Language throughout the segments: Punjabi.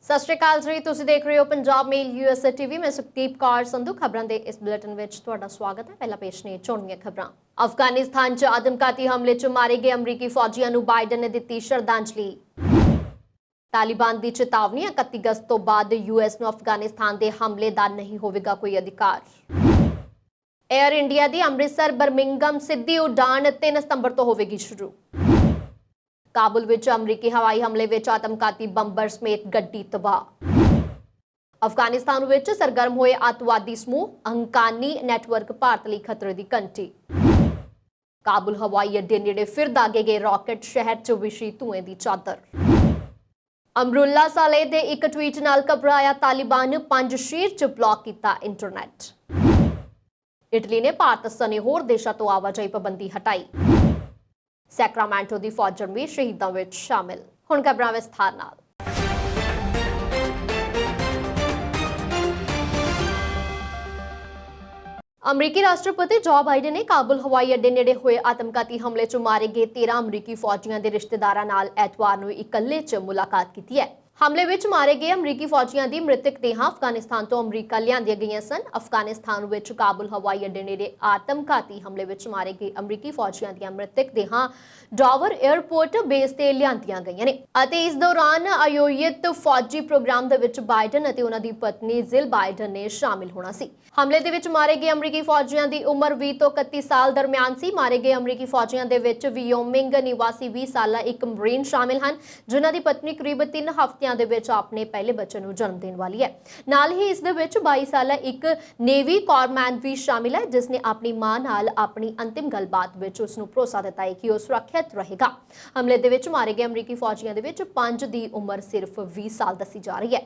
ਸਤਿ ਸ਼੍ਰੀ ਅਕਾਲ ਜੀ, ਤੁਸੀਂ ਦੇਖ ਰਹੇ ਹੋ ਪੰਜਾਬ ਮੇਲ USA TV। ਮੈਂ ਸੁਖਦੀਪ ਕੌਰ ਸੰਧੂ। ਖਬਰਾਂ ਦੇ ਇਸ ਬੁਲੇਟਿਨ ਵਿੱਚ ਤੁਹਾਡਾ ਸਵਾਗਤ ਹੈ। ਪਹਿਲਾਂ ਪੇਸ਼ ਨੇ ਚੋਣਵੀਆਂ ਖਬਰਾਂ। ਅਫਗਾਨਿਸਤਾਨ 'ਚ ਆਤਮਘਾਤੀ ਹਮਲੇ 'ਚ ਮਾਰੇ ਗਏ ਅਮਰੀਕੀ ਫੌਜੀਆਂ ਨੂੰ ਬਾਈਡਨ ਨੇ ਦਿੱਤੀ ਸ਼ਰਧਾਂਜਲੀ। ਤਾਲਿਬਾਨ ਦੀ ਚੇਤਾਵਨੀ, 31 ਅਗਸਤ ਤੋਂ ਬਾਅਦ US ਨੂੰ ਅਫਗਾਨਿਸਤਾਨ ਦੇ ਹਮਲੇ ਦਾ ਨਹੀਂ ਹੋਵੇਗਾ ਕੋਈ ਅਧਿਕਾਰ। 에ਅਰ ਇੰਡੀਆ ਦੀ ਅੰਮ੍ਰਿਤਸਰ ਬਰਮਿੰਗਮ ਸਿੱਧੀ ਉਡਾਨ 3 ਸਤੰਬਰ ਤੋਂ ਹੋਵੇਗੀ ਸ਼ੁਰੂ। ਕਾਬੁਲ ਵਿੱਚ ਅਮਰੀਕੀ ਹਵਾਈ ਹਮਲੇ ਵਿੱਚ ਆਤਮਘਾਤੀ ਬੰਬਰ ਸਮੇਤ ਗੱਡੀ ਤਬਾਹ। ਅਫਗਾਨਿਸਤਾਨ ਵਿੱਚ ਸਰਗਰਮ ਹੋਏ ਅੱਤਵਾਦੀ ਸਮੂਹ, ਹੰਕਾਨੀ ਨੈਟਵਰਕ ਭਾਰਤ ਲਈ ਖਤਰੇ ਦੀ ਘੰਟੀ। ਕਾਬੁਲ ਹਵਾਈ ਅੱਡੇ ਨੇੜੇ ਫਿਰ ਦਾਗੇ ਗਏ ਰਾਕਟ, ਸ਼ਹਿਰ 'ਚ ਵਿਛੀ ਧੂਏ ਦੀ ਚਾਦਰ। ਅਮਰੁੱਲਾ ਸਾਲੇ ਦੇ ਇੱਕ ਟਵੀਟ ਨਾਲ ਘਬਰਾਇਆ ਤਾਲਿਬਾਨ, ਪੰਜਸ਼ੀਰ 'ਚ ਬਲੌਕ ਕੀਤਾ ਇੰਟਰਨੈਟ। ਇਟਲੀ ਨੇ ਭਾਰਤ ਸਣੇ ਹੋਰ ਦੇਸ਼ਾਂ ਤੋਂ ਆਵਾਜਾਈ ਪਾਬੰਦੀ ਹਟਾਈ। ਸੈਕਰਾਮੈਂਟੋ ਦੀ ਫੌਜਣ ਵੀ ਸ਼ਹੀਦਾਂ ਵਿੱਚ ਸ਼ਾਮਿਲ। ਹੁਣ ਖਬਰਾਂ ਵਿਸਥਾਰ ਨਾਲ। ਅਮਰੀਕੀ ਰਾਸ਼ਟਰਪਤੀ ਜੋ ਬਾਈਡਨ ਨੇ ਕਾਬੁਲ ਹਵਾਈ ਅੱਡੇ ਨੇੜੇ ਹੋਏ ਆਤਮਘਾਤੀ ਹਮਲੇ 'ਚ ਮਾਰੇ ਗਏ 13 ਅਮਰੀਕੀ ਫੌਜੀਆਂ ਦੇ ਰਿਸ਼ਤੇਦਾਰਾਂ ਨਾਲ ਐਤਵਾਰ ਨੂੰ ਇਕੱਲੇ 'ਚ ਮੁਲਾਕਾਤ ਕੀਤੀ ਹੈ। ਹਮਲੇ ਵਿੱਚ ਮਾਰੇ ਗਏ ਅਮਰੀਕੀ ਫੌਜੀਆਂ ਦੀ ਮ੍ਰਿਤਕ ਦੇਹਾਂ ਅਫਗਾਨਿਸਤਾਨ ਤੋਂ ਅਮਰੀਕਾ ਲਿਆਂਦੀਆਂ ਗਈਆਂ ਸਨ। ਅਫਗਾਨਿਸਤਾਨ ਵਿੱਚ ਕਾਬੁਲ ਹਵਾਈ ਅੱਡੇ ਨੇੜੇ ਆਤਮਘਾਤੀ ਹਮਲੇ ਵਿੱਚ ਮਾਰੇ ਗਏ ਅਮਰੀਕੀ ਫੌਜੀਆਂ ਦੀਆਂ ਮ੍ਰਿਤਕ ਦੇਹਾਂ ਡਾਵਰ 에ਅਰਪੋਰਟ ਬੇਸ ਤੇ ਲਿਆਂਦੀਆਂ ਗਈਆਂ ਨੇ ਅਤੇ ਇਸ ਦੌਰਾਨ ਆਯੋਜਿਤ ਫੌਜੀ ਪ੍ਰੋਗਰਾਮ ਦੇ ਵਿੱਚ ਬਾਈਡਨ ਅਤੇ ਉਹਨਾਂ ਦੀ ਪਤਨੀ ਜਿਲ ਬਾਈਡਨ ਨੇ ਸ਼ਾਮਿਲ ਹੋਣਾ ਸੀ। ਹਮਲੇ ਦੇ ਵਿੱਚ ਮਾਰੇ ਗਏ ਅਮਰੀਕੀ ਫੌਜੀਆਂ ਦੀ ਉਮਰ 20 ਤੋਂ 31 ਸਾਲ ਦਰਮਿਆਨ ਸੀ। ਮਾਰੇ ਗਏ ਅਮਰੀਕੀ ਫੌਜੀਆਂ ਦੇ ਵਿੱਚ ਵਿਯੋਮਿੰਗ ਨਿਵਾਸੀ 20 ਸਾਲਾ ਇੱਕ ਮਰੀਨ ਸ਼ਾਮਿਲ ਹਨ, ਜਿਨ੍ਹਾਂ ਦੀ ਪਤਨੀ ਕਰੀਬ 3 ਹਫ਼ਤਿਆਂ ਦੇ ਵਿੱਚ ਆਪਣੇ ਪਹਿਲੇ ਬੱਚੇ ਨੂੰ ਜਨਮ ਦੇਣ ਵਾਲੀ ਹੈ। ਨਾਲ ਹੀ ਇਸ ਦੇ ਵਿੱਚ 22 ਸਾਲਾ ਇੱਕ ਨੇਵੀ ਕਾਰਮੈਨ ਵੀ ਸ਼ਾਮਿਲ ਹੈ, ਜਿਸ ਨੇ ਆਪਣੀ ਮਾਂ ਨਾਲ ਆਪਣੀ ਅੰਤਿਮ ਗੱਲਬਾਤ ਵਿੱਚ ਉਸ ਨੂੰ ਭਰੋਸਾ ਦਿੱਤਾ ਹੈ ਕਿ ਉਹ ਸੁਰੱਖਿਅਤ ਰਹੇਗਾ। ਹਮਲੇ ਦੇ ਵਿੱਚ ਮਾਰੇ ਗਏ ਅਮਰੀਕੀ ਫੌਜੀਆਂ ਦੇ ਵਿੱਚ 5 ਦੀ ਉਮਰ ਸਿਰਫ 20 ਸਾਲ ਦੱਸੀ ਜਾ ਰਹੀ ਹੈ।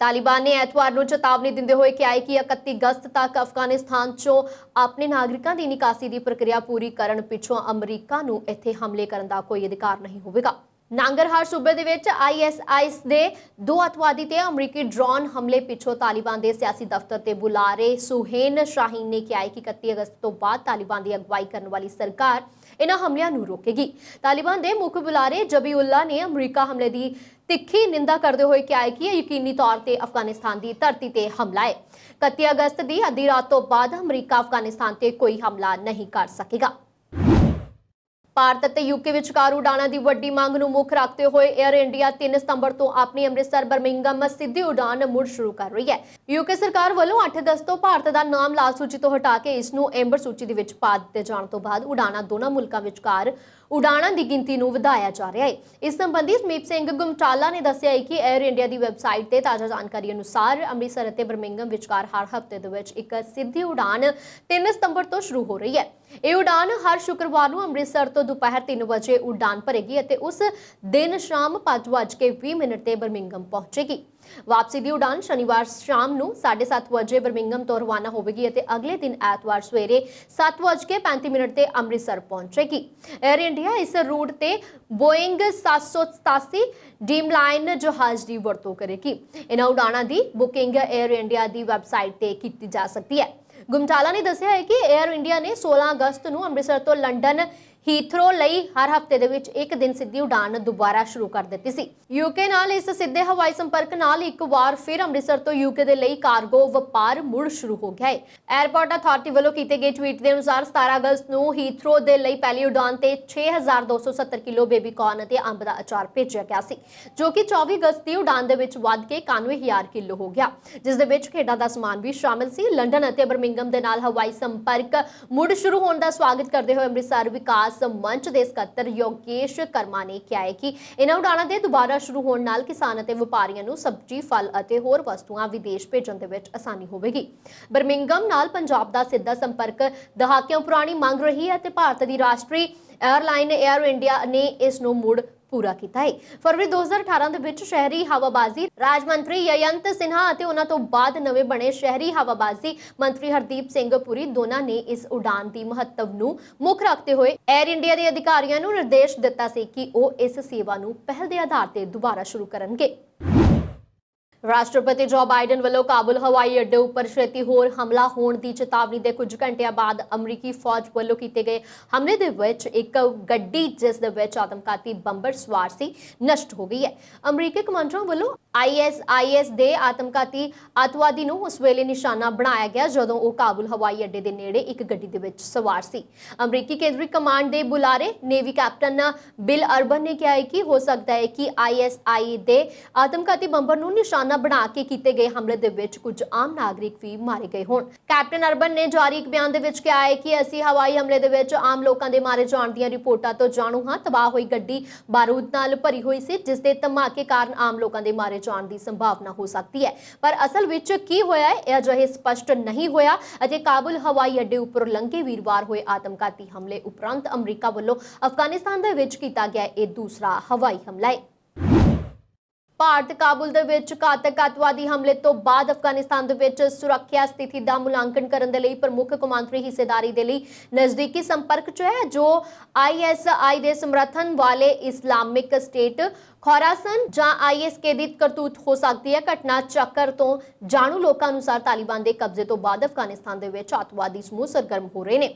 ਤਾਲਿਬਾਨ ਨੇ ਐਤਵਾਰ ਨੂੰ ਚੇਤਾਵਨੀ ਦਿੰਦੇ ਹੋਏ ਕਿਹਾ ਹੈ ਕਿ 31 ਅਗਸਤ ਤੱਕ ਅਫਗਾਨਿਸਤਾਨ 'ਚੋਂ ਆਪਣੇ ਨਾਗਰਿਕਾਂ ਦੀ ਨਿਕਾਸੀ ਦੀ ਪ੍ਰਕਿਰਿਆ ਪੂਰੀ ਕਰਨ ਪਿੱਛੋਂ ਅਮਰੀਕਾ ਨੂੰ ਇੱਥੇ ਹਮਲੇ ਕਰਨ ਦਾ ਕੋਈ ਅਧਿਕਾਰ ਨਹੀਂ ਹੋਵੇਗਾ। ਨਾਂਗਰਹਾਰ ਸੂਬੇ ਦੇ ਵਿੱਚ ISIS ਦੇ 2 ਅੱਤਵਾਦੀ ਤੇ ਅਮਰੀਕੀ ਡਰੋਨ ਹਮਲੇ ਪਿੱਛੋਂ ਤਾਲਿਬਾਨ ਦੇ ਸਿਆਸੀ ਦਫ਼ਤਰ ਤੇ ਬੁਲਾਰੇ ਸੁਹੇਨ ਸ਼ਾਹੀਨ ਨੇ ਕਿਹਾ ਹੈ ਕਿ 31 ਅਗਸਤ ਤੋਂ ਬਾਅਦ ਤਾਲਿਬਾਨ ਦੀ ਅਗਵਾਈ ਕਰਨ ਵਾਲੀ ਸਰਕਾਰ ਇਹਨਾਂ ਹਮਲਿਆਂ ਨੂੰ ਰੋਕੇਗੀ। ਤਾਲਿਬਾਨ ਦੇ ਮੁੱਖ ਬੁਲਾਰੇ ਜ਼ਬੀਉੱਲਾ ਨੇ ਅਮਰੀਕਾ ਹਮਲੇ ਦੀ ਤਿੱਖੀ ਨਿੰਦਾ ਕਰਦੇ ਹੋਏ ਕਿਹਾ ਹੈ ਕਿ ਇਹ ਯਕੀਨੀ ਤੌਰ ਤੇ ਅਫਗਾਨਿਸਤਾਨ ਦੀ ਧਰਤੀ ਤੇ ਹਮਲਾ ਹੈ। 31 ਅਗਸਤ ਦੀ ਅੱਧੀ ਰਾਤ ਤੋਂ ਬਾਅਦ ਅਮਰੀਕਾ ਅਫਗਾਨਿਸਤਾਨ ਤੇ ਕੋਈ ਹਮਲਾ ਨਹੀਂ ਕਰ ਸਕੇਗਾ। ਭਾਰਤ ਅਤੇ UK ਵਿਚਕਾਰ ਉਡਾਣਾਂ ਦੀ ਵੱਡੀ ਮੰਗ ਨੂੰ ਮੁੱਖ ਰੱਖਦੇ ਹੋਏ 에ਅਰ ਇੰਡੀਆ 3 ਸਤੰਬਰ ਤੋਂ ਆਪਣੀ ਅੰਮ੍ਰਿਤਸਰ ਬਰਮਿੰਗਮ ਸਿੱਧੀ ਉਡਾਨ ਮੁੜ ਸ਼ੁਰੂ ਕਰ ਰਹੀ ਹੈ। UK ਸਰਕਾਰ ਵੱਲੋਂ 8 ਅਗਸਤ ਤੋਂ ਭਾਰਤ ਦਾ ਨਾਮ ਲਾਲ ਸੂਚੀ ਤੋਂ ਹਟਾ ਕੇ ਇਸ ਨੂੰ ਐਂਬਰ ਸੂਚੀ ਦੇ ਵਿੱਚ ਪਾ ਦਿੱਤੇ ਜਾਣ ਤੋਂ ਬਾਅਦ ਉਡਾਣਾਂ ਦੋਨਾਂ ਮੁਲਕਾਂ ਵਿਚਕਾਰ ਉਡਾਣਾਂ ਦੀ ਗਿਣਤੀ ਨੂੰ ਵਧਾਇਆ ਜਾ ਰਿਹਾ ਹੈ। ਇਸ ਸੰਬੰਧੀ ਸਮੀਪ ਸਿੰਘ ਗੁਮਟਾਲਾ ਨੇ ਦੱਸਿਆ ਹੈ ਕਿ 에ਅਰ ਇੰਡੀਆ ਦੀ ਵੈਬਸਾਈਟ ਤੇ ਤਾਜ਼ਾ ਜਾਣਕਾਰੀ ਅਨੁਸਾਰ ਅੰਮ੍ਰਿਤਸਰ ਅਤੇ ਬਰਮਿੰਗਮ ਵਿਚਕਾਰ ਹਰ ਹਫ਼ਤੇ ਦੇ ਵਿੱਚ ਇੱਕ ਸਿੱਧੀ ਉਡਾਨ 3 ਸਤੰਬਰ ਤੋਂ ਸ਼ੁਰੂ ਹੋ ਰਹੀ ਹੈ। ਇਹ ਉਡਾਨ ਹਰ ਸ਼ੁੱਕਰਵਾਰ ਨੂੰ ਅੰਮ੍ਰਿਤਸਰ ਤੋਂ ਦੁਪਹਿਰ 3 ਵਜੇ ਉਡਾਨ ਭਰੇਗੀ ਅਤੇ ਉਸ ਦਿਨ ਸ਼ਾਮ 5:20 ਤੇ ਬਰਮਿੰਗਮ ਪਹੁੰਚੇਗੀ। ਵਾਪਸੀ ਦੀ ਉਡਾਨ ਸ਼ਨੀਵਾਰ ਸ਼ਾਮ ਨੂੰ 7:30 ਵਜੇ ਬਰਮਿੰਗਮ ਤੋਂ ਰਵਾਨਾ ਹੋਵੇਗੀ ਅਤੇ ਅਗਲੇ ਦਿਨ ਐਤਵਾਰ ਸਵੇਰੇ 7:35 ਤੇ ਅੰਮ੍ਰਿਤਸਰ ਪਹੁੰਚੇਗੀ। 에ਅਰ ਇੰਡੀਆ ਇਸ ਰੂਟ ਤੇ ਬੋਇੰਗ 787 ਡ੍ਰੀਮਲਾਈਨ ਜਹਾਜ਼ ਦੀ ਵਰਤੋਂ ਕਰੇਗੀ। ਇਹਨਾਂ ਉਡਾਣਾਂ ਦੀ ਬੁਕਿੰਗ 에ਅਰ ਇੰਡੀਆ ਦੀ ਵੈਬਸਾਈਟ ਤੇ ਕੀਤੀ ਜਾ ਸਕਦੀ ਹੈ। ਗੁਮਟਾਲਾ ਨੇ ਦੱਸਿਆ ਹੈ ਕਿ 에ਅਰ ਇੰਡੀਆ ਨੇ 16 ਅਗਸਤ ਨੂੰ ਅੰਮ੍ਰਿਤਸਰ ਤੋਂ ਲੰਡਨ ਹੀਥਰੋ ਲਈ ਹਰ ਹਫ਼ਤੇ ਦੇ ਵਿੱਚ ਇੱਕ ਦਿਨ ਸਿੱਧੀ ਉਡਾਨ ਦੁਬਾਰਾ ਸ਼ੁਰੂ ਕਰ ਦਿੱਤੀ ਸੀ। UK ਨਾਲ ਇਸ ਸਿੱਧੇ ਹਵਾਈ ਸੰਪਰਕ ਨਾਲ ਇੱਕ ਵਾਰ ਫਿਰ ਅੰਮ੍ਰਿਤਸਰ ਤੋਂ UK ਦੇ ਲਈ ਕਾਰਗੋ ਵਪਾਰ ਮੁੜ ਸ਼ੁਰੂ ਹੋ ਗਿਆ ਹੈ। 에ਅਰਪੋਰਟ ਅਥਾਰਟੀ ਵੱਲੋਂ ਕੀਤੇ ਗਏ ਟਵੀਟ ਦੇ ਅਨੁਸਾਰ 17 ਅਗਸਤ ਨੂੰ ਹੀਥਰੋ ਦੇ ਲਈ ਪਹਿਲੀ ਉਡਾਨ ਤੇ 6270 ਕਿਲੋ ਬੇਬੀਕੌਰਨ ਅਤੇ ਅੰਬ ਦਾ ਅਚਾਰ ਭੇਜਿਆ ਗਿਆ ਸੀ, ਜੋ ਕਿ 24 ਅਗਸਤ ਦੀ ਉਡਾਨ ਦੇ ਵਿੱਚ ਵੱਧ ਕੇ 91,000 ਕਿਲੋ ਹੋ ਗਿਆ, ਜਿਸ ਦੇ ਵਿੱਚ ਖੇਡਾਂ ਦਾ ਸਮਾਨ ਵੀ ਸ਼ਾਮਿਲ ਸੀ। ਲੰਡਨ ਅਤੇ ਬਰਮਿੰਗਮ ਦੇ ਨਾਲ ਹਵਾਈ ਸੰਪਰਕ ਮੁੜ ਸ਼ੁਰੂ ਹੋਣ ਦਾ ਸਵਾਗਤ ਕਰਦੇ ਹੋਏ ਅੰਮ੍ਰਿਤਸਰ ਵਿਕਾਸ ਮੰਚ ਦੇ ਸਕੱਤਰ ਯੋਗੇਸ਼ ਕਰਮਾ ਨੇ ਕਿਹਾ ਹੈ ਕਿ ਇਹਨਾਂ ਉਡਾਣਾਂ ਦੇ ਦੁਬਾਰਾ ਸ਼ੁਰੂ ਹੋਣ ਨਾਲ ਕਿਸਾਨ ਅਤੇ ਵਪਾਰੀਆਂ ਨੂੰ ਸਬਜ਼ੀ, ਫਲ ਅਤੇ ਹੋਰ ਵਸਤੂਆਂ ਵਿਦੇਸ਼ ਭੇਜਣ ਦੇ ਵਿੱਚ ਆਸਾਨੀ ਹੋਵੇਗੀ। ਬਰਮਿੰਗਮ ਨਾਲ ਪੰਜਾਬ ਦਾ ਸਿੱਧਾ ਸੰਪਰਕ ਦਹਾਕਿਆਂ ਪੁਰਾਣੀ ਮੰਗ ਰਹੀ ਹੈ ਅਤੇ ਭਾਰਤ ਦੀ ਰਾਸ਼ਟਰੀ 에ਅਰਲਾਈਨ 에ਅਰ ਇੰਡੀਆ ਨੇ ਇਸ ਨੂੰ ਮੁੜ ਪੂਰਾ ਕੀਤਾ ਹੈ। ਫਰਵਰੀ 2018 ਦੇ ਵਿੱਚ ਸ਼ਹਿਰੀ ਹਵਾਬਾਜ਼ੀ ਰਾਜ ਮੰਤਰੀ ਯਯੰਤ ਸਿਨਹਾ ਅਤੇ ਉਹਨਾਂ ਤੋਂ ਬਾਅਦ ਨਵੇਂ ਬਣੇ ਸ਼ਹਿਰੀ ਹਵਾਬਾਜ਼ੀ ਮੰਤਰੀ ਹਰਦੀਪ ਸਿੰਘ ਪੁਰੀ ਦੋਨਾਂ ਨੇ ਇਸ ਉਡਾਨ ਦੀ ਮਹੱਤਵ ਨੂੰ ਮੁੱਖ ਰੱਖਦੇ ਹੋਏ 에ਅਰ ਇੰਡੀਆ ਦੇ ਅਧਿਕਾਰੀਆਂ ਨੂੰ ਨਿਰਦੇਸ਼ ਦਿੱਤਾ ਸੀ ਕਿ ਉਹ ਇਸ ਸੇਵਾ ਨੂੰ ਪਹਿਲ ਦੇ ਆਧਾਰ ਤੇ ਦੁਬਾਰਾ ਸ਼ੁਰੂ ਕਰਨਗੇ। ਰਾਸ਼ਟਰਪਤੀ ਜੋ ਬਾਈਡਨ ਵੱਲੋਂ ਕਾਬੁਲ ਹਵਾਈ ਅੱਡੇ ਉੱਪਰ ਛੇਤੀ ਹੋਰ ਹਮਲਾ ਹੋਣ ਦੀ ਚੇਤਾਵਨੀ ਦੇ ਕੁਝ ਘੰਟਿਆਂ ਬਾਅਦ ਅਮਰੀਕੀ ਫੌਜ ਵੱਲੋਂ ਕੀਤੇ ਗਏ ਹਮਲੇ ਦੇ ਵਿੱਚ ਇੱਕ ਗੱਡੀ ਜਿਸ ਦੇ ਵਿੱਚ ਆਤਮਘਾਤੀ ਬੰਬਰ ਸਵਾਰ ਸੀ ਨਸ਼ਟ ਹੋ ਗਈ ਹੈ। ਅਮਰੀਕੀ ਕਮਾਂਡਰਾਂ ਵੱਲੋਂ ISIS ਦੇ ਆਤਮਘਾਤੀ ਅੱਤਵਾਦੀ ਨੂੰ ਉਸ ਵੇਲੇ ਨਿਸ਼ਾਨਾ ਬਣਾਇਆ ਗਿਆ ਜਦੋਂ ਉਹ ਕਾਬੁਲ ਹਵਾਈ ਅੱਡੇ ਦੇ ਨੇੜੇ ਇੱਕ ਗੱਡੀ ਦੇ ਵਿੱਚ ਸਵਾਰ ਸੀ। ਅਮਰੀਕੀ ਕੇਂਦਰੀ ਕਮਾਂਡ ਦੇ ਬੁਲਾਰੇ ਨੇਵੀ ਕੈਪਟਨ ਬਿਲ ਅਰਬਨ ਨੇ ਕਿਹਾ ਹੈ ਕਿ ਹੋ ਸਕਦਾ ਹੈ ਕਿ ISI ਦੇ ਆਤਮਘਾਤੀ ਬੰਬਰ ਨੂੰ ਨਿਸ਼ਾਨਾ ਬਣਾ ਕੇ ਕੀਤੇ ਗਏ ਹਮਲੇ ਦੇ ਵਿੱਚ ਕੁਝ ਆਮ ਨਾਗਰਿਕ ਵੀ ਮਾਰੇ ਗਏ ਹੋਣ। ਕੈਪਟਨ ਅਰਬਨ ਨੇ ਜਾਰੀ ਇੱਕ ਬਿਆਨ ਦੇ ਵਿੱਚ ਕਿਹਾ ਹੈ ਕਿ ਅਸੀਂ ਹਵਾਈ ਹਮਲੇ ਦੇ ਵਿੱਚ ਆਮ ਲੋਕਾਂ ਦੇ ਮਾਰੇ ਜਾਣ ਦੀਆਂ ਰਿਪੋਰਟਾਂ ਤੋਂ ਜਾਣੂ ਹਾਂ। ਤਬਾਹ ਹੋਈ ਗੱਡੀ ਬਾਰੂਦ ਨਾਲ ਭਰੀ ਹੋਈ ਸੀ ਜਿਸ ਦੇ ਧਮਾਕੇ ਕਾਰਨ ਆਮ ਲੋਕਾਂ ਦੇ ਮਾਰੇ ਜਾਣ ਦੀ ਸੰਭਾਵਨਾ ਹੋ ਸਕਦੀ ਹੈ, ਪਰ ਅਸਲ ਵਿੱਚ ਕੀ ਹੋਇਆ ਹੈ ਇਹ ਅਜੇ ਸਪਸ਼ਟ ਨਹੀਂ ਹੋਇਆ ਅਤੇ ਕਾਬੁਲ ਹਵਾਈ ਅੱਡੇ ਉੱਪਰ ਲੰਘੇ ਵੀਰਵਾਰ ਹੋਏ ਆਤਮਘਾਤੀ ਹਮਲੇ ਉਪਰੰਤ ਅਮਰੀਕਾ ਵੱਲੋਂ ਅਫਗਾਨਿਸਤਾਨ ਦੇ ਵਿੱਚ ਕੀਤਾ ਗਿਆ ਇਹ ਦੂਸਰਾ ਹਵਾਈ ਹਮਲਾ ਹੈ। ਭਾਰਤ ਕਾਬੁਲ ਦੇ ਵਿੱਚ ਘਾਤਕ ਅੱਤਵਾਦੀ ਹਮਲੇ ਤੋਂ ਬਾਅਦ ਅਫਗਾਨਿਸਤਾਨ ਦੇ ਵਿੱਚ ਸੁਰੱਖਿਆ ਸਥਿਤੀ ਦਾ ਮੁਲਾਂਕਣ ਕਰਨ ਦੇ ਲਈ ਪ੍ਰਮੁੱਖ ਕੌਮਾਂਤਰੀ ਹਿੱਸੇਦਾਰੀ ਦੇ ਲਈ ਨਜ਼ਦੀਕੀ ਸੰਪਰਕ 'ਚ ਹੈ, ਜੋ ISI ਦੇ ਸਮਰਥਨ ਵਾਲੇ ਇਸਲਾਮਿਕ ਸਟੇਟ ਖੋਰਾਸਨ ਜਾਂ ISK ਦੀ ਕਰਤੂਤ ਹੋ ਸਕਦੀ ਹੈ। ਘਟਨਾ ਚੱਕਰ ਤੋਂ ਜਾਣੂ ਲੋਕਾਂ ਅਨੁਸਾਰ ਤਾਲਿਬਾਨ ਦੇ ਕਬਜ਼ੇ ਤੋਂ ਬਾਅਦ ਅਫਗਾਨਿਸਤਾਨ ਦੇ ਵਿੱਚ ਅੱਤਵਾਦੀ ਸਮੂਹ ਸਰਗਰਮ ਹੋ ਰਹੇ ਨੇ।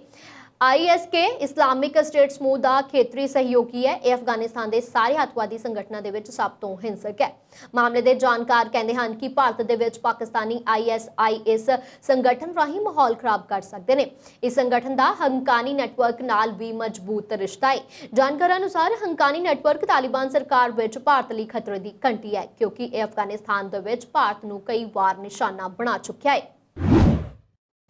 ISK ਇਸਲਾਮਿਕ ਸਟੇਟ ਸਮੂਹ ਦਾ ਖੇਤਰੀ ਸਹਿਯੋਗੀ ਹੈ। ਇਹ ਅਫਗਾਨਿਸਤਾਨ ਦੇ ਸਾਰੇ ਅੱਤਵਾਦੀ ਸੰਗਠਨਾਂ ਦੇ ਵਿੱਚ ਸਭ ਤੋਂ ਹਿੰਸਕ ਹੈ। ਮਾਮਲੇ ਦੇ ਜਾਣਕਾਰ ਕਹਿੰਦੇ ਹਨ ਕਿ ਭਾਰਤ ਦੇ ਵਿੱਚ ਪਾਕਿਸਤਾਨੀ ISI ਇਸ ਸੰਗਠਨ ਰਾਹੀਂ ਮਾਹੌਲ ਖਰਾਬ ਕਰ ਸਕਦੇ ਨੇ। ਇਸ ਸੰਗਠਨ ਦਾ ਹੰਕਾਨੀ ਨੈਟਵਰਕ ਨਾਲ ਵੀ ਮਜ਼ਬੂਤ ਰਿਸ਼ਤਾ ਹੈ। ਜਾਣਕਾਰਾਂ ਅਨੁਸਾਰ ਹੰਕਾਨੀ ਨੈਟਵਰਕ ਤਾਲਿਬਾਨ ਸਰਕਾਰ ਵਿੱਚ ਭਾਰਤ ਲਈ ਖਤਰੇ ਦੀ ਘੰਟੀ ਹੈ, ਕਿਉਂਕਿ ਇਹ ਅਫਗਾਨਿਸਤਾਨ ਦੇ ਵਿੱਚ ਭਾਰਤ ਨੂੰ ਕਈ ਵਾਰ ਨਿਸ਼ਾਨਾ ਬਣਾ ਚੁੱਕਿਆ ਹੈ।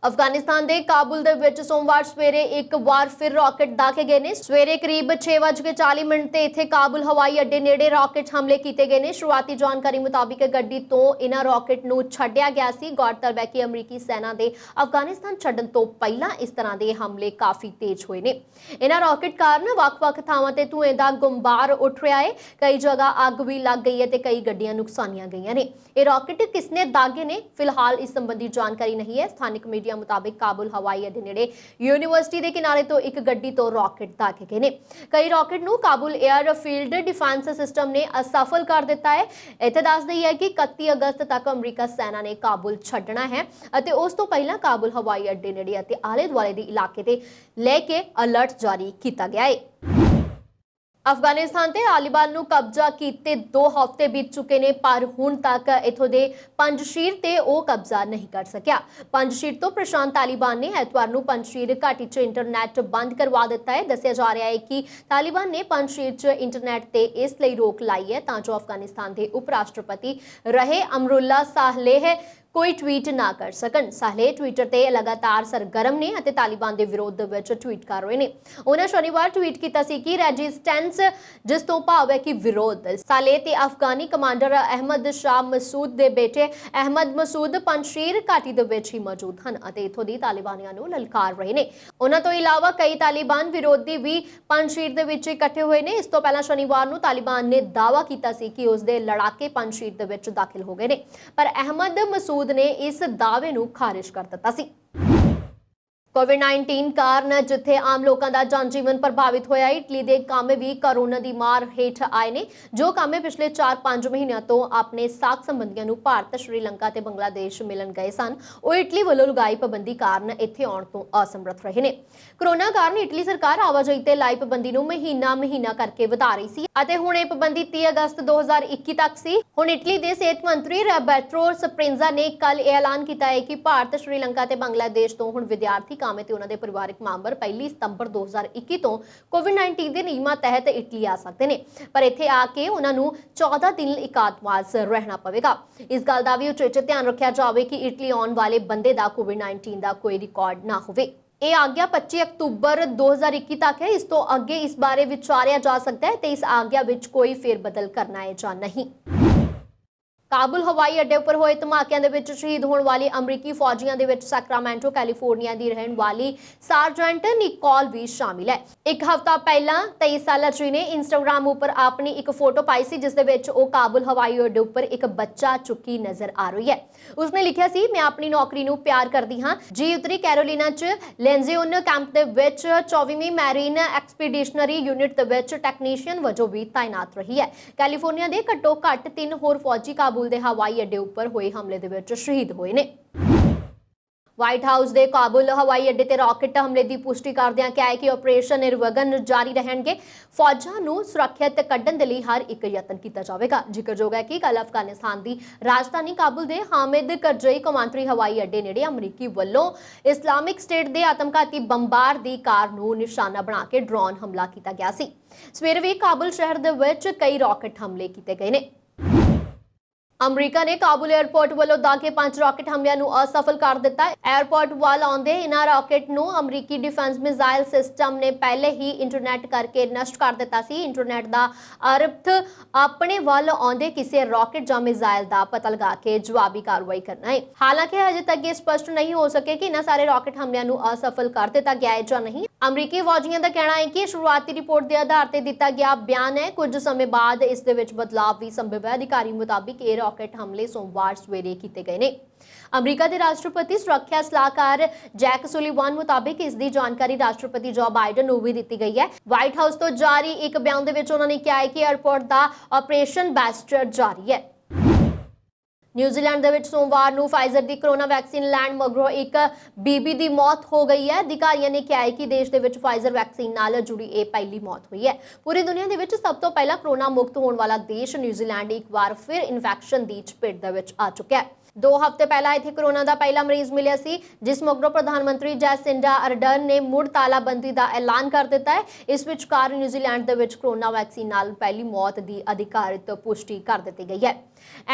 ਅਫਗਾਨਿਸਤਾਨ ਦੇ ਕਾਬੁਲ ਦੇ ਵਿੱਚ ਸੋਮਵਾਰ ਸਵੇਰੇ ਇੱਕ ਵਾਰ ਫਿਰ ਰਾਕੇਟ ਦਾਗੇ ਗਏ ਨੇ। ਸਵੇਰੇ ਕਰੀਬ 6:40 ਤੇ ਇੱਥੇ ਕਾਬੁਲ ਹਵਾਈ ਅੱਡੇ ਨੇੜੇ ਰਾਕੇਟ ਹਮਲੇ ਕੀਤੇ ਗਏ ਨੇ। ਸ਼ੁਰੂਆਤੀ ਜਾਣਕਾਰੀ ਮੁਤਾਬਿਕ ਗੱਡੀ ਤੋਂ ਇਹਨਾਂ ਰਾਕੇਟ ਨੂੰ ਛੱਡਿਆ ਗਿਆ ਸੀ। ਗੌਰਤਲਬ ਹੈ ਕਿ ਅਮਰੀਕੀ ਸੈਨਾ ਦੇ ਅਫਗਾਨਿਸਤਾਨ ਛੱਡਣ ਤੋਂ ਪਹਿਲਾਂ ਇਸ ਤਰ੍ਹਾਂ ਦੇ ਹਮਲੇ ਕਾਫੀ ਤੇਜ਼ ਹੋਏ ਨੇ। ਇਹਨਾਂ ਰਾਕੇਟ ਕਾਰਨ ਵੱਖ-ਵੱਖ ਥਾਵਾਂ ਤੇ ਧੂਏ ਦਾ ਗੁੰਬਾਰ ਉੱਠ ਰਿਹਾ ਹੈ। ਕਈ ਜਗ੍ਹਾ ਅੱਗ ਵੀ ਲੱਗ ਗਈ ਹੈ ਤੇ ਕਈ ਗੱਡੀਆਂ ਨੁਕਸਾਨੀਆਂ ਗਈਆਂ ਨੇ। ਇਹ ਰਾਕੇਟ ਕਿਸਨੇ ਦਾਗੇ ਨੇ, ਫਿਲਹਾਲ ਇਸ ਸੰਬੰਧੀ ਜਾਣਕਾਰੀ ਨਹੀਂ ਹੈ। ਸਥਾਨਕ ਮੀਡੀਆ ਮੁਤਾਬਿਕ ਕਾਬੁਲ ਹਵਾਈ ਅੱਡੇ ਨੇੜੇ ਯੂਨੀਵਰਸਿਟੀ ਦੇ ਕਿਨਾਰੇ ਤੋਂ ਇੱਕ ਗੱਡੀ ਤੋਂ ਰਾਕੇਟ ਦਾਗੇ ਗਏ ਨੇ। ਕਈ ਰਾਕੇਟ ਨੂੰ Kabul air field defence system ਨੇ ਅਸਫਲ ਕਰ ਦਿੱਤਾ ਹੈ। ਇੱਥੇ ਦੱਸ ਦਈਏ ਹੈ ਕਿ 31 ਅਗਸਤ ਤੱਕ ਅਮਰੀਕਾ ਸੈਨਾ ਨੇ ਕਾਬੁਲ ਛੱਡਣਾ ਹੈ ਅਤੇ ਉਸ ਤੋਂ ਪਹਿਲਾਂ ਕਾਬੁਲ ਹਵਾਈ ਅੱਡੇ ਨੇੜੇ ਅਤੇ ਆਲੇ ਦੁਆਲੇ ਦੇ ਇਲਾਕੇ ਤੇ ਲੈ ਕੇ ਅਲਰਟ ਜਾਰੀ ਕੀਤਾ ਗਿਆ ਹੈ। ਅਫਗਾਨਿਸਤਾਨ ਤੇ ਤਾਲਿਬਾਨ ਨੂੰ ਕਬਜ਼ਾ ਕੀਤੇ 2 ਹਫ਼ਤੇ ਬੀਤ ਚੁੱਕੇ ਨੇ, ਪਰ ਹੁਣ ਤੱਕ ਇਥੋਂ ਦੇ ਪੰਜਸ਼ੀਰ ਤੇ ਉਹ ਕਬਜ਼ਾ ਨਹੀਂ ਕਰ ਸਕਿਆ। ਪੰਜਸ਼ੀਰ ਤੋਂ ਪ੍ਰਸ਼ਾਂਤ ਤਾਲਿਬਾਨ ਨੇ ਐਤਵਾਰ ਨੂੰ ਪੰਜਸ਼ੀਰ ਘਾਟੀ 'ਚ ਇੰਟਰਨੈਟ ਬੰਦ ਕਰਵਾ ਦਿੱਤਾ ਹੈ। ਦੱਸਿਆ ਜਾ ਰਿਹਾ ਹੈ ਕਿ ਤਾਲਿਬਾਨ ਨੇ ਪੰਜਸ਼ੀਰ 'ਚ ਇੰਟਰਨੈਟ ਤੇ ਇਸ ਲਈ ਰੋਕ ਲਾਈ ਹੈ ਤਾਂ ਜੋ ਅਫਗਾਨਿਸਤਾਨ ਦੇ ਉਪ ਰਾਸ਼ਟਰਪਤੀ ਰਹੇ ਅਮਰੁੱਲਾ ਸਾਲੇਹ ਕੋਈ ਟਵੀਟ ਨਾ ਕਰ ਸਕਣ। ਸਾਲੇਹ ਟਵਿੱਟਰ ਤੇ ਲਗਾਤਾਰ ਸਰਗਰਮ ਨੇ ਅਤੇ ਤਾਲਿਬਾਨ ਦੇ ਵਿਰੋਧ ਦੇ ਵਿੱਚ ਟਵੀਟ ਕਰ ਰਹੇ ਨੇ। ਉਹਨਾਂ ਸ਼ਨੀਵਾਰ ਟਵੀਟ ਕੀਤਾ ਸੀ ਕਿ ਰੈਜਿਸਟੈਂਸ, ਜਿਸ ਤੋਂ ਭਾਵ ਹੈ ਕਿ ਵਿਰੋਧ। ਸਾਲੇਹ ਤੇ ਅਫਗਾਨੀ ਕਮਾਂਡਰ ਅਹਿਮਦ ਸ਼ਾਹ ਮਸੂਦ ਦੇ ਬੇਟੇ ਅਹਿਮਦ ਮਸੂਦ ਪੰਜਸ਼ੀਰ ਘਾਟੀ ਦੇ ਵਿੱਚ ਹੀ ਮੌਜੂਦ ਹਨ ਅਤੇ ਇਥੋਂ ਦੀ ਤਾਲਿਬਾਨੀਆਂ ਨੂੰ ਲਲਕਾਰ ਰਹੇ ਨੇ। ਉਹਨਾਂ ਤੋਂ ਇਲਾਵਾ ਕਈ ਤਾਲਿਬਾਨ ਵਿਰੋਧੀ ਵੀ ਪੰਜਸ਼ੀਰ ਦੇ ਵਿੱਚ ਇਕੱਠੇ ਹੋਏ ਨੇ। ਇਸ ਤੋਂ ਪਹਿਲਾਂ ਸ਼ਨੀਵਾਰ ਨੂੰ ਤਾਲਿਬਾਨ ਨੇ ਦਾਅਵਾ ਕੀਤਾ ਸੀ ਕਿ ਉਸ ਦੇ ਲੜਾਕੇ ਪੰਜਸ਼ੀਰ ਦੇ ਵਿੱਚ ਦਾਖਲ ਹੋ ਗਏ ਨੇ, ਪਰ ਅਹਿਮਦ ਮਸੂਦ ਨੇ ਇਸ ਦਾਅਵੇ ਨੂੰ ਖਾਰਿਜ ਕਰ ਦਿੱਤਾ ਸੀ। कोविड-19 ਕਾਰਨ ਜਿੱਥੇ ਆਮ ਲੋਕਾਂ ਦਾ ਜਨਜੀਵਨ ਪ੍ਰਭਾਵਿਤ ਹੋਇਆ, ਇਟਲੀ ਦੇ ਕਾਮੇ ਵੀ ਕੋਰੋਨਾ ਦੀ ਮਾਰ ਹੇਠ ਆਏ ਨੇ। ਜੋ ਕਾਮੇ ਪਿਛਲੇ 4-5 ਮਹੀਨਿਆਂ ਤੋਂ ਆਪਣੇ ਸਾਕ ਸੰਬੰਧੀਆਂ ਨੂੰ ਭਾਰਤ, ਸ਼੍ਰੀਲੰਕਾ ਤੇ ਬੰਗਲਾਦੇਸ਼ ਮਿਲਣ ਗਏ ਸਨ, ਉਹ ਇਟਲੀ ਵੱਲੋਂ ਲਗਾਈ ਪਾਬੰਦੀ ਕਾਰਨ ਇੱਥੇ ਆਉਣ ਤੋਂ ਅਸਮਰੱਥ ਰਹੇ ਨੇ। ਕੋਰੋਨਾ ਕਾਰਨ ਇਟਲੀ ਸਰਕਾਰ ਆਵਾਜਾਈ ਤੇ ਲਾਈ ਪਾਬੰਦੀ ਨੂੰ ਮਹੀਨਾ ਕਰਕੇ ਵਧਾ ਰਹੀ ਸੀ ਅਤੇ ਹੁਣ ਇਹ ਪਾਬੰਦੀ 30 ਅਗਸਤ 2021 ਤੱਕ ਸੀ। ਹੁਣ ਇਟਲੀ ਦੇ ਸਿਹਤ ਮੰਤਰੀ ਰੋਬਰਟੋ ਸਪਰੇਂਜ਼ਾ ਨੇ ਕੱਲ ਇਹ ਐਲਾਨ ਕੀਤਾ ਹੈ ਕਿ ਭਾਰਤ, ਸ਼੍ਰੀਲੰਕਾ ਤੇ ਬੰਗਲਾਦੇਸ਼ ਤੋਂ ਹੁਣ ਵਿਦਿਆਰਥੀ ਕਾਮੇ ਤੇ ਉਹਨਾਂ ਦੇ ਪਰਿਵਾਰਕ ਮੈਂਬਰ 1 ਸਤੰਬਰ 2021 ਤੋਂ ਕੋਵਿਡ-19 ਦੇ ਨਿਯਮਾਂ ਤਹਿਤ ਇਟਲੀ ਆ ਸਕਦੇ ਨੇ, ਪਰ ਇੱਥੇ ਆ ਕੇ ਉਹਨਾਂ ਨੂੰ 14 ਦਿਨ ਇਕਾਂਤਵਾਸ ਰਹਿਣਾ ਪਵੇਗਾ। ਇਸ ਗੱਲ ਦਾ ਵੀ ਉਚੇਚ ਧਿਆਨ ਰੱਖਿਆ ਜਾਵੇ ਕਿ ਇਟਲੀ ਆਉਣ ਵਾਲੇ ਬੰਦੇ ਦਾ ਕੋਵਿਡ-19 ਦਾ ਕੋਈ ਰਿਕਾਰਡ ਨਾ ਹੋਵੇ। ਇਹ ਆਗਿਆ 25 ਅਕਤੂਬਰ 2021 ਤੱਕ ਹੈ। ਇਸ ਤੋਂ ਅੱਗੇ ਇਸ ਬਾਰੇ ਵਿਚਾਰਿਆ ਜਾ ਸਕਦਾ ਹੈ ਤੇ ਇਸ ਆਗਿਆ ਵਿੱਚ ਕੋਈ ਫੇਰਬਦਲ ਕਰਨਾ ਹੈ ਜਾਂ ਨਹੀਂ। ਕਾਬੁਲ ਹਵਾਈ ਅੱਡੇ ਉੱਪਰ ਹੋਏ ਧਮਾਕਿਆਂ ਦੇ ਵਿੱਚ ਸ਼ਹੀਦ ਹੋਣ ਵਾਲੀ ਅਮਰੀਕੀ ਫੌਜੀਆਂ ਦੇ ਵਿੱਚ ਸੈਕਰਾਮੈਂਟੋ, ਕੈਲੀਫੋਰਨੀਆ ਦੀ ਰਹਿਣ ਵਾਲੀ ਸਾਰਜੈਂਟ ਨਿਕੋਲ ਵੀ ਸ਼ਾਮਿਲ ਹੈ। ਇੱਕ ਹਫ਼ਤਾ ਪਹਿਲਾਂ 23 ਸਾਲਾ ਜੀ ਨੇ ਇੰਸਟਾਗ੍ਰਾਮ ਉੱਪਰ ਆਪਣੀ ਇੱਕ ਫੋਟੋ ਪਾਈ ਸੀ ਜਿਸ ਦੇ ਵਿੱਚ ਉਹ ਕਾਬੁਲ ਹਵਾਈ ਅੱਡੇ ਉੱਪਰ ਇੱਕ ਬੱਚਾ ਚੁੱਕੀ ਨਜ਼ਰ ਆ ਰਹੀ ਹੈ। ਉਸਨੇ ਲਿਖਿਆ ਸੀ, ਮੈਂ ਆਪਣੀ ਨੌਕਰੀ ਨੂੰ ਪਿਆਰ ਕਰਦੀ ਹਾਂ। ਜੀ ਉੱਤਰੀ ਕੈਰੋਲੀਨਾ 'ਚ ਲੈਂਜ਼ੀਓਨ ਕੈਂਪ ਦੇ ਵਿੱਚ 24ਵੀਂ ਮੈਰੀਨ ਐਕਸਪੀਡੀਸ਼ਨਰੀ ਯੂਨਿਟ ਦੇ ਵਿੱਚ ਟੈਕਨੀਸ਼ੀਅਨ ਵਜੋਂ ਵੀ ਤਾਇਨਾਤ ਰਹੀ ਹੈ। ਕੈਲੀਫੋਰਨੀਆ ਦੇ ਘੱਟੋ ਘੱਟ 3 ਹੋਰ ਫੌਜੀ ਕਾਬੁਲ ਕਾਬੁਲ ਦੇ ਹਵਾਈ ਅੱਡੇ ਉੱਪਰ ਹੋਏ ਹਮਲੇ ਦੇ ਵਿੱਚ ਸ਼ਹੀਦ ਹੋਏ ਨੇ। ਵਾਈਟ ਹਾਊਸ ਦੇ ਕਾਬੁਲ ਹਵਾਈ ਅੱਡੇ ਤੇ ਰਾਕਟ ਹਮਲੇ ਦੀ ਪੁਸ਼ਟੀ ਕਰਦਿਆਂ ਕਿਹਾ ਹੈ ਕਿ ਆਪਰੇਸ਼ਨ ਨਿਰਵਿਘਨ ਜਾਰੀ ਰਹਿਣਗੇ। ਫੌਜਾਂ ਨੂੰ ਸੁਰੱਖਿਅਤ ਕੱਢਣ ਦੇ ਲਈ ਹਰ ਇੱਕ ਯਤਨ ਕੀਤਾ ਜਾਵੇਗਾ। ਜ਼ਿਕਰਯੋਗ ਹੈ ਕਿ ਕੱਲ੍ਹ ਅਫਗਾਨਿਸਤਾਨ ਦੀ ਰਾਜਧਾਨੀ ਕਾਬੁਲ ਦੇ ਹਾਮਿਦ ਕਰਜ਼ਈ ਕੌਮਾਂਤਰੀ ਹਵਾਈ ਅੱਡੇ ਨੇੜੇ ਅਮਰੀਕੀ ਵੱਲੋਂ ਇਸਲਾਮਿਕ ਸਟੇਟ ਦੇ ਆਤਮਘਾਤੀ ਬੰਬਾਰ ਦੀ ਕਾਰ ਨੂੰ ਨਿਸ਼ਾਨਾ ਬਣਾ ਕੇ ਡਰੋਨ ਹਮਲਾ ਕੀਤਾ ਗਿਆ ਸੀ। ਸਵੇਰੇ ਵੀ ਕਾਬੁਲ ਸ਼ਹਿਰ ਦੇ ਵਿੱਚ ਕਈ ਰਾਕਟ ਹਮਲੇ ਕੀਤੇ ਗਏ ਨੇ। ਅਮਰੀਕਾ ਨੇ ਕਾਬੁਲ 에ਅਰਪੋਰਟ ਵੱਲੋਂ ਦਾਗੇ 5 ਰਾਕਟ ਹਮਲਿਆਂ ਨੂੰ ਅਸਫਲ ਕਰ ਦਿੱਤਾ ਹੈ। 에ਅਰਪੋਰਟ ਵੱਲ ਆਉਂਦੇ ਇਨ੍ਹਾਂ ਰਾਕਟ ਨੂੰ ਅਮਰੀਕੀ ਡਿਫੈਂਸ ਮਿਜ਼ਾਈਲ ਸਿਸਟਮ ਨੇ ਪਹਿਲੇ ਹੀ ਇੰਟਰਨੈਟ ਕਰਕੇ ਨਸ਼ਟ ਕਰ ਦਿੱਤਾ ਸੀ। ਇੰਟਰਨੈਟ ਦਾ ਅਰਥ ਆਪਣੇ ਵੱਲ ਆਉਂਦੇ ਕਿਸੇ ਰਾਕਟ ਜਾਂ ਮਿਜ਼ਾਈਲ ਦਾ ਪਤਾ ਲਗਾ ਕੇ ਜਵਾਬੀ ਕਾਰਵਾਈ ਕਰਨਾ ਹੈ। ਹਾਲਾਂਕਿ ਅਜੇ ਤੱਕ ਇਹ ਸਪਸ਼ਟ ਨਹੀਂ ਹੋ ਸਕਿਆ ਕਿ ਇਨ੍ਹਾਂ ਸਾਰੇ ਰਾਕਟ ਹਮਲਿਆਂ ਨੂੰ ਅਸਫਲ ਕਰ ਦਿੱਤਾ ਗਿਆ ਹੈ ਜਾਂ ਨਹੀਂ। ਅਮਰੀਕੀ ਫੌਜੀਆਂ ਦਾ ਕਹਿਣਾ ਹੈ ਕਿ ਸ਼ੁਰੂਆਤੀ ਰਿਪੋਰਟ ਦੇ ਆਧਾਰ ਤੇ ਦਿੱਤਾ ਗਿਆ ਬਿਆਨ ਹੈ। ਕੁਝ ਸਮੇਂ ਬਾਅਦ ਇਸ ਦੇ ਵਿੱਚ ਬਦਲਾਅ ਵੀ ਸੰਭਵ ਹੈ। ਅਧਿਕਾਰੀ ਮੁਤਾਬਿਕ ਇਹ ਰਾਕਟ ਹਮਲੇ ਸੋਮਵਾਰ ਸਵੇਰੇ ਕੀਤੇ ਗਏ ਨੇ। ਅਮਰੀਕਾ ਦੇ ਰਾਸ਼ਟਰਪਤੀ ਸੁਰੱਖਿਆ ਸਲਾਹਕਾਰ ਜੈਕ ਸੁਲੀਵਾਨ ਮੁਤਾਬਿਕ ਇਸ ਦੀ ਜਾਣਕਾਰੀ ਰਾਸ਼ਟਰਪਤੀ ਜੋ ਬਾਈਡਨ ਨੂੰ ਵੀ ਦਿੱਤੀ ਗਈ ਹੈ। ਵਾਈਟ ਹਾਊਸ ਤੋਂ ਜਾਰੀ ਇੱਕ ਬਿਆਨ ਦੇ ਵਿੱਚ ਉਹਨਾਂ ਨੇ ਕਿਹਾ ਹੈ ਕਿ 에ਅਰਪੋਰਟ ਦਾ ਆਪਰੇਸ਼ਨ ਬੈਸਟਰ ਜਾਰੀ ਹੈ। ਨਿਊਜ਼ੀਲੈਂਡ ਦੇ ਵਿੱਚ ਸੋਮਵਾਰ ਨੂੰ ਫਾਈਜ਼ਰ ਦੀ ਕੋਰੋਨਾ ਵੈਕਸੀਨ ਲੈਣ ਮਗਰੋਂ ਇੱਕ ਬੀਬੀ ਦੀ ਮੌਤ ਹੋ ਗਈ ਹੈ। ਅਧਿਕਾਰੀਆਂ ਨੇ ਕਿਹਾ ਹੈ ਕਿ ਦੇਸ਼ ਦੇ ਵਿੱਚ ਫਾਈਜ਼ਰ ਵੈਕਸੀਨ ਨਾਲ ਜੁੜੀ ਇਹ ਪਹਿਲੀ ਮੌਤ ਹੋਈ ਹੈ। ਪੂਰੀ ਦੁਨੀਆ ਦੇ ਵਿੱਚ ਸਭ ਤੋਂ ਪਹਿਲਾਂ ਕੋਰੋਨਾ ਮੁਕਤ ਹੋਣ ਵਾਲਾ ਦੇਸ਼ ਨਿਊਜ਼ੀਲੈਂਡ ਇੱਕ ਵਾਰ ਫਿਰ ਇਨਫੈਕਸ਼ਨ ਦੀ ਚਪੇਟ ਦੇ ਵਿੱਚ ਆ ਚੁੱਕਿਆ ਹੈ। 2 ਹਫ਼ਤੇ ਪਹਿਲਾਂ ਇੱਥੇ ਕੋਰੋਨਾ ਦਾ ਪਹਿਲਾ ਮਰੀਜ਼ ਮਿਲਿਆ ਸੀ, ਜਿਸ ਮਗਰੋਂ ਪ੍ਰਧਾਨ ਮੰਤਰੀ ਜੈਸਿੰਡਾ ਅਰਡਰਨ ਨੇ ਮੁੜ ਤਾਲਾਬੰਦੀ ਦਾ ਐਲਾਨ ਕਰ ਦਿੱਤਾ ਹੈ। ਇਸ ਵਿਚਕਾਰ ਨਿਊਜ਼ੀਲੈਂਡ ਦੇ ਵਿੱਚ ਕੋਰੋਨਾ ਵੈਕਸੀਨ ਨਾਲ ਪਹਿਲੀ ਮੌਤ ਦੀ ਅਧਿਕਾਰਿਤ ਪੁਸ਼ਟੀ ਕਰ ਦਿੱਤੀ ਗਈ ਹੈ।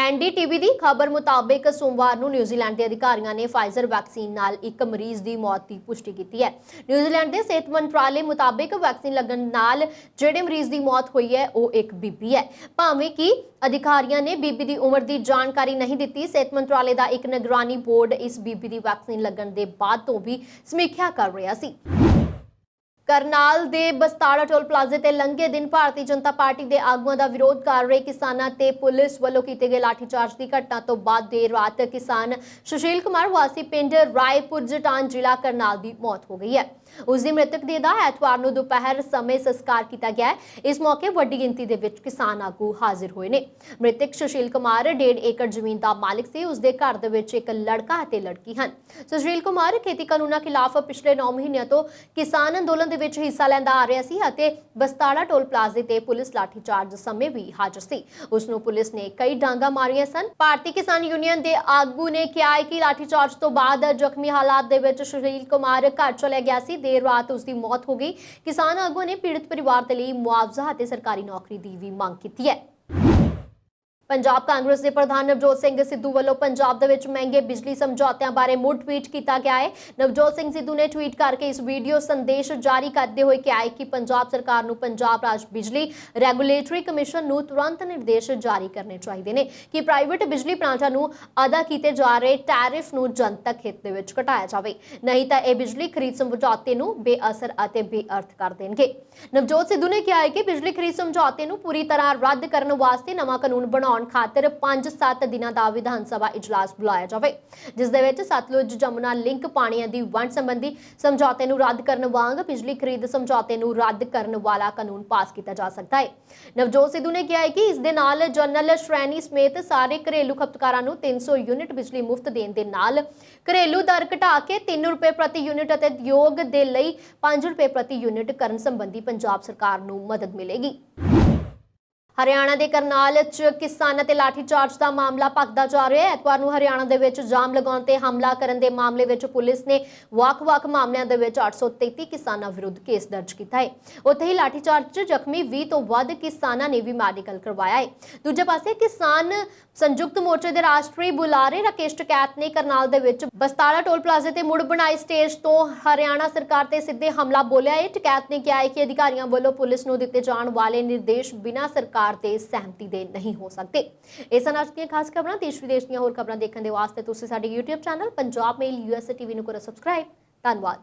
NDTV ਦੀ ਖਬਰ ਮੁਤਾਬਿਕ ਸੋਮਵਾਰ ਨੂੰ ਨਿਊਜ਼ੀਲੈਂਡ ਦੇ ਅਧਿਕਾਰੀਆਂ ਨੇ ਫਾਈਜ਼ਰ ਵੈਕਸੀਨ ਨਾਲ ਇੱਕ ਮਰੀਜ਼ ਦੀ ਮੌਤ ਦੀ ਪੁਸ਼ਟੀ ਕੀਤੀ ਹੈ। ਨਿਊਜ਼ੀਲੈਂਡ ਦੇ ਸਿਹਤ ਮੰਤਰਾਲੇ ਮੁਤਾਬਿਕ ਵੈਕਸੀਨ ਲੱਗਣ ਨਾਲ ਜਿਹੜੇ ਮਰੀਜ਼ ਦੀ ਮੌਤ ਹੋਈ ਹੈ ਉਹ ਇੱਕ ਬੀਬੀ ਹੈ। ਭਾਵੇਂ ਕਿ ਅਧਿਕਾਰੀਆਂ ਨੇ ਬੀਬੀ ਦੀ ਉਮਰ ਦੀ ਜਾਣਕਾਰੀ ਨਹੀਂ ਦਿੱਤੀ। ਸਿਹਤ ਮੰਤਰਾਲੇ ਦਾ ਇੱਕ ਨਿਗਰਾਨੀ ਬੋਰਡ ਇਸ ਬੀਬੀ ਦੀ ਵੈਕਸੀਨ ਲੱਗਣ ਦੇ ਬਾਅਦ ਤੋਂ ਵੀ ਸਮੀਖਿਆ ਕਰ ਰਿਹਾ ਸੀ। ਕਰਨਾਲ ਦੇ ਬਸਤਾੜਾ ਟੋਲ ਪਲਾਜ਼ੇ ਤੇ ਲੰਘੇ ਦਿਨ ਭਾਰਤੀ ਜਨਤਾ ਪਾਰਟੀ ਦੇ ਆਗੂਆਂ ਦਾ ਵਿਰੋਧ ਕਰ ਰਹੇ ਕਿਸਾਨਾਂ ਤੇ ਪੁਲਿਸ ਵੱਲੋਂ ਕੀਤੇ ਗਏ ਲਾਠੀਚਾਰਜ ਦੀ ਘਟਨਾ ਤੋਂ ਬਾਅਦ ਦੇਰ ਰਾਤ ਕਿਸਾਨ ਸੁਸ਼ੀਲ ਕੁਮਾਰ ਵਾਸੀ ਪਿੰਡ ਰਾਏਪੁਰ ਜਟਾਨ ਜ਼ਿਲ੍ਹਾ ਕਰਨਾਲ ਦੀ ਮੌਤ ਹੋ ਗਈ ਹੈ। ਉਸ ਦੀ ਮ੍ਰਿਤਕ ਦੇਹ ਦਾ ਐਤਵਾਰ ਨੂੰ ਦੁਪਹਿਰ ਸਮੇਂ ਸੰਸਕਾਰ ਕੀਤਾ ਗਿਆ ਹੈ। ਇਸ ਮੌਕੇ ਵੱਡੀ ਗਿਣਤੀ ਦੇ ਵਿੱਚ ਕਿਸਾਨ ਆਗੂ ਹਾਜ਼ਰ ਹੋਏ ਨੇ। ਮ੍ਰਿਤਕ ਸੁਸ਼ੀਲ ਕੁਮਾਰ 1.5 ਏਕੜ ਜ਼ਮੀਨ ਦਾ ਮਾਲਕ ਸੀ। ਉਸ ਦੇ ਘਰ ਦੇ ਵਿੱਚ ਇੱਕ ਲੜਕਾ ਅਤੇ ਲੜਕੀ ਹਨ। ਸੁਸ਼ੀਲ ਕੁਮਾਰ ਖੇਤੀ ਕਾਨੂੰਨਾਂ ਖਿਲਾਫ ਪਿਛਲੇ 9 ਮਹੀਨਿਆਂ ਤੋਂ ਕਿਸਾਨ ਅੰਦੋਲਨ ਦੇ ਵਿੱਚ ਹਿੱਸਾ ਲੈਂਦਾ ਆ ਰਿਹਾ ਸੀ ਅਤੇ ਬਸਤਾੜਾ ਟੋਲ ਪਲਾਜ਼ੇ ਤੇ ਪੁਲਿਸ ਲਾਠੀਚਾਰਜ ਸਮੇਂ ਵੀ ਹਾਜ਼ਰ ਸੀ। ਉਸ ਨੂੰ ਪੁਲਿਸ ਨੇ ਕਈ ਡਾਂਗਾ ਮਾਰੀਆਂ ਸਨ। ਭਾਰਤੀ ਕਿਸਾਨ ਯੂਨੀਅਨ ਦੇ ਆਗੂ ਨੇ ਕਿਹਾ ਹੈ ਕਿ ਲਾਠੀਚਾਰਜ ਤੋਂ ਬਾਅਦ ਜ਼ਖਮੀ ਹਾਲਾਤ ਦੇ ਵਿੱਚ ਸੁਸ਼ੀਲ ਕੁਮਾਰ ਘਰ ਚਲੇ ਗਿਆ ਸੀ। ਦੇਰ ਰਾਤ ਉਸ ਦੀ ਮੌਤ ਹੋ ਗਈ। ਕਿਸਾਨ ਆਗੂ ਨੇ ਪੀੜਤ ਪਰਿਵਾਰ ਦੇ ਲਈ ਮੁਆਵਜ਼ਾ ਅਤੇ ਸਰਕਾਰੀ ਨੌਕਰੀ ਦੀ ਵੀ ਮੰਗ ਕੀਤੀ ਹੈ। ਪੰਜਾਬ ਕਾਂਗਰਸ ਦੇ ਪ੍ਰਧਾਨ ਨਵਜੋਤ ਸਿੰਘ ਸਿੱਧੂ ਵੱਲੋਂ ਪੰਜਾਬ ਦੇ ਵਿੱਚ ਮਹਿੰਗੇ ਬਿਜਲੀ ਸਮਝੌਤਿਆਂ ਬਾਰੇ ਮੁੜ ਟਵੀਟ ਕੀਤਾ ਗਿਆ ਹੈ। ਨਵਜੋਤ ਸਿੰਘ ਸਿੱਧੂ ਨੇ ਟਵੀਟ ਕਰਕੇ ਇਸ ਵੀਡੀਓ ਸੰਦੇਸ਼ ਜਾਰੀ ਕਰਦੇ ਹੋਏ ਕਿਹਾ ਹੈ ਕਿ ਪੰਜਾਬ ਸਰਕਾਰ ਨੂੰ ਪੰਜਾਬ ਰਾਜ ਬਿਜਲੀ ਰੈਗੂਲੇਟਰੀ ਕਮਿਸ਼ਨ ਨੂੰ ਤੁਰੰਤ ਨਿਰਦੇਸ਼ ਜਾਰੀ ਕਰਨੇ ਚਾਹੀਦੇ ਨੇ ਕਿ ਪ੍ਰਾਈਵੇਟ ਬਿਜਲੀ ਪਲਾਂਟਾਂ ਨੂੰ ਅਦਾ ਕੀਤੇ ਜਾ ਰਹੇ ਟੈਰਿਫ ਨੂੰ ਜਨਤਕ ਹਿੱਤ ਦੇ ਵਿੱਚ ਘਟਾਇਆ ਜਾਵੇ, ਨਹੀਂ ਤਾਂ ਇਹ ਬਿਜਲੀ ਖਰੀਦ ਸਮਝੌਤੇ ਨੂੰ ਬੇਅਸਰ ਅਤੇ ਬੇਅਰਥ ਕਰ ਦੇਣਗੇ। ਨਵਜੋਤ ਸਿੱਧੂ ਨੇ ਕਿਹਾ ਹੈ ਕਿ ਬਿਜਲੀ ਖਰੀਦ ਸਮਝੌਤੇ ਨੂੰ ਪੂਰੀ ਤਰ੍ਹਾਂ ਰੱਦ ਕਰਨ ਵਾਸਤੇ ਨਵਾਂ ਕਾਨੂੰਨ ਬਣਾਉਣ ਖਾਤਰ 5-7 ਦਿਨਾਂ ਦਾ ਵਿਧਾਨ ਸਭਾ ਇਜਲਾਸ ਬੁਲਾਇਆ ਜਾਵੇ, ਜਿਸ ਦੇ ਵਿੱਚ ਸਤਲੁਜ ਜਮੁਨਾ ਲਿੰਕ ਪਾਣੀਆਂ ਦੀ ਵੰਡ ਸੰਬੰਧੀ ਸਮਝੌਤੇ ਨੂੰ ਰੱਦ ਕਰਨ ਵਾਂਗ ਬਿਜਲੀ ਖਰੀਦ ਸਮਝੌਤੇ ਨੂੰ ਰੱਦ ਕਰਨ ਵਾਲਾ ਕਾਨੂੰਨ ਪਾਸ ਕੀਤਾ ਜਾ ਸਕਦਾ ਹੈ। ਨਵਜੋਤ ਸਿੱਧੂ ਨੇ ਕਿਹਾ ਹੈ ਕਿ ਇਸ ਦੇ ਨਾਲ ਜਨਰਲ ਸ਼੍ਰੇਣੀ ਸਮੇਤ ਸਾਰੇ ਘਰੇਲੂ ਖਪਤਕਾਰਾਂ ਨੂੰ 300 ਯੂਨਿਟ ਬਿਜਲੀ ਮੁਫਤ ਦੇਣ ਦੇ ਨਾਲ ਘਰੇਲੂ ਦਰ ਘਟਾ ਕੇ 3 ਰੁਪਏ ਪ੍ਰਤੀ ਯੂਨਿਟ ਅਤੇ ਉਦਯੋਗ ਦੇ ਲਈ 5 ਰੁਪਏ ਪ੍ਰਤੀ ਯੂਨਿਟ ਕਰਨ ਸੰਬੰਧੀ ਪੰਜਾਬ ਸਰਕਾਰ ਨੂੰ ਮਦਦ ਮਿਲੇਗੀ। ਹਰਿਆਣਾ ਦੇ ਕਰਨਾਲ 'ਚ ਕਿਸਾਨਾਂ ਤੇ ਲਾਠੀਚਾਰਜ ਦਾ ਮਾਮਲਾ ਭਖਦਾ ਜਾ ਰਿਹਾ ਹੈ। ਐਤਵਾਰ ਨੂੰ ਹਰਿਆਣਾ ਦੇ ਵਿੱਚ ਜਾਮ ਲਗਾਉਣ ਤੇ ਹਮਲਾ ਕਰਨ ਦੇ ਮਾਮਲੇ ਵਿੱਚ ਪੁਲਿਸ ਨੇ ਵੱਖ-ਵੱਖ ਮਾਮਲਿਆਂ ਦੇ ਵਿੱਚ 833 ਕਿਸਾਨਾਂ ਵਿਰੁੱਧ ਕੇਸ ਦਰਜ ਕੀਤਾ ਹੈ। ਉੱਥੇ ਹੀ ਲਾਠੀਚਾਰਜ 'ਚ ਜ਼ਖਮੀ 20 ਤੋਂ ਵੱਧ ਕਿਸਾਨਾਂ ਨੇ ਵੀ ਮੈਡੀਕਲ ਕਰਵਾਇਆ ਹੈ। ਦੂਜੇ ਪਾਸੇ ਕਿਸਾਨ ਸੰਯੁਕਤ ਮੋਰਚੇ ਦੇ ਰਾਸ਼ਟਰੀ ਬੁਲਾਰੇ ਰਾਕੇਸ਼ ਟਕੈਤ ਨੇ ਕਰਨਾਲ ਦੇ ਵਿੱਚ ਬਸਤਾੜਾ ਟੋਲ ਪਲਾਜ਼ੇ ਤੇ ਮੁੜ ਬਣਾਈ ਸਟੇਜ ਤੋਂ ਹਰਿਆਣਾ ਸਰਕਾਰ ਤੇ ਸਿੱਧੇ ਹਮਲਾ ਬੋਲਿਆ ਹੈ। ਟਕੈਤ ਨੇ ਕਿਹਾ ਹੈ ਕਿ ਅਧਿਕਾਰੀਆਂ ਵੱਲੋਂ ਪੁਲਿਸ ਨੂੰ ਦਿੱਤੇ ਜਾਣ ਵਾਲੇ ਨਿਰਦੇਸ਼ ਬਿਨਾਂ ਸਰਕਾਰ ਤੇ ਸਹਿਮਤੀ ਦੇ ਨਹੀਂ ਹੋ ਸਕਦੇ। ਇਹ ਸਨ ਅੱਜ ਦੀਆਂ ਖਾਸ ਖਬਰਾਂ। ਦੇਸ਼ ਵਿਦੇਸ਼ ਦੀਆਂ ਹੋਰ ਖਬਰਾਂ ਦੇਖਣ ਦੇ ਵਾਸਤੇ ਤੁਸੀਂ ਸਾਡੇ YouTube ਚੈਨਲ ਪੰਜਾਬ ਮੇਲ USA TV ਨੂੰ ਕਰੋ ਸਬਸਕ੍ਰਾਈਬ। ਧੰਨਵਾਦ।